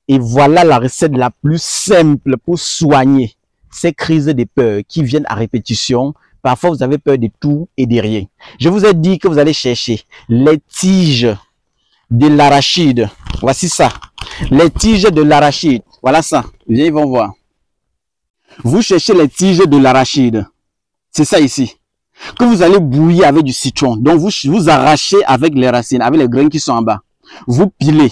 Et voilà la recette la plus simple pour soigner ces crises de peur qui viennent à répétition. Parfois, vous avez peur de tout et de rien. Je vous ai dit que vous allez chercher les tiges de l'arachide. Voici ça. Les tiges de l'arachide. Voilà ça. Viens, ils vont voir. Vous cherchez les tiges de l'arachide. C'est ça ici. Que vous allez bouillir avec du citron. Donc, vous arrachez avec les racines, avec les graines qui sont en bas. Vous pilez.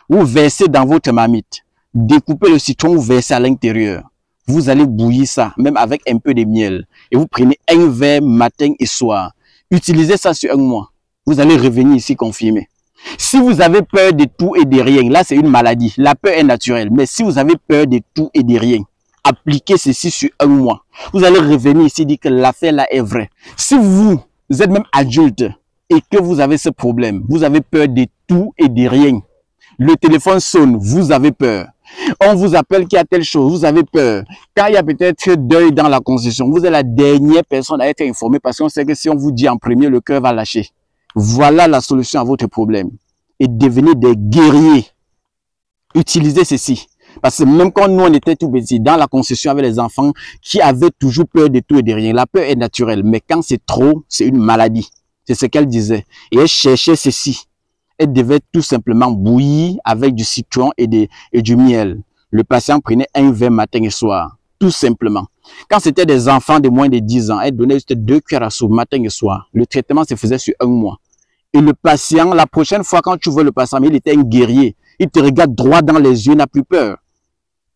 Vous versez dans votre marmite. Découpez le citron, vous versez à l'intérieur. Vous allez bouillir ça, même avec un peu de miel. Et vous prenez un verre matin et soir. Utilisez ça sur un mois. Vous allez revenir ici confirmer. Si vous avez peur de tout et de rien, là c'est une maladie. La peur est naturelle. Mais si vous avez peur de tout et de rien, appliquez ceci sur un mois. Vous allez revenir ici dire que l'affaire là est vraie. Si vous êtes même adulte et que vous avez ce problème, vous avez peur de tout et de rien. Le téléphone sonne, vous avez peur. On vous appelle qu'il y a telle chose, vous avez peur. Quand il y a peut-être deuil dans la constitution, vous êtes la dernière personne à être informée parce qu'on sait que si on vous dit en premier, le cœur va lâcher. Voilà la solution à votre problème. Et devenez des guerriers. Utilisez ceci. Parce que même quand nous on était tout petits, dans la constitution avec les enfants qui avaient toujours peur de tout et de rien, la peur est naturelle. Mais quand c'est trop, c'est une maladie. C'est ce qu'elle disait. Et elle cherchait ceci. Elle devait tout simplement bouillir avec du citron et du miel. Le patient prenait un verre matin et soir, tout simplement. Quand c'était des enfants de moins de 10 ans, elle donnait juste 2 cuillères à soupe matin et soir. Le traitement se faisait sur un mois. Et le patient, la prochaine fois quand tu vois le patient, il était un guerrier. Il te regarde droit dans les yeux, il n'a plus peur.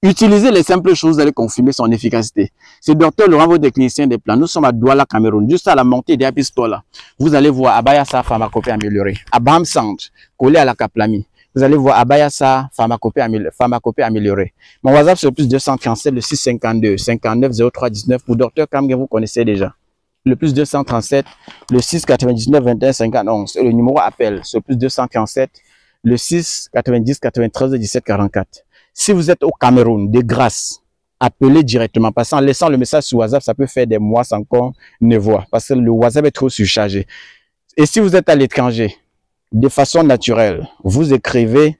Utilisez les simples choses, vous allez confirmer son efficacité. C'est Dr Laurent, votre clinicien des plans. Nous sommes à Douala, Cameroun, juste à la montée des Apistola. Vous allez voir Abayasa pharmacopée améliorée. À Bam Centre, collé à la Kaplami. Vous allez voir Abayasa pharmacopée améliorée. Mon WhatsApp c'est le plus 237, le 652 59 03 19. Pour Dr Kamgen, vous connaissez déjà. Le plus 237, le 699 21 51. Et le numéro appel, c'est le plus 237, le 6 90 93 17 44. Si vous êtes au Cameroun, de grâce, appelez directement. Parce qu'en laissant le message sur WhatsApp, ça peut faire des mois sans qu'on ne voit. Parce que le WhatsApp est trop surchargé. Et si vous êtes à l'étranger, de façon naturelle, vous écrivez,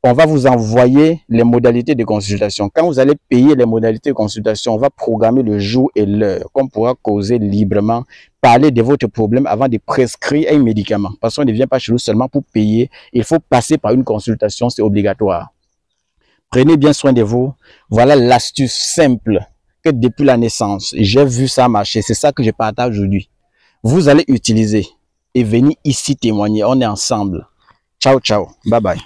on va vous envoyer les modalités de consultation. Quand vous allez payer les modalités de consultation, on va programmer le jour et l'heure qu'on pourra causer librement, parler de votre problème avant de prescrire un médicament. Parce qu'on ne vient pas chez nous seulement pour payer. Il faut passer par une consultation, c'est obligatoire. Prenez bien soin de vous. Voilà l'astuce simple que depuis la naissance, j'ai vu ça marcher. C'est ça que je partage aujourd'hui. Vous allez utiliser et venir ici témoigner. On est ensemble. Ciao, ciao. Bye bye.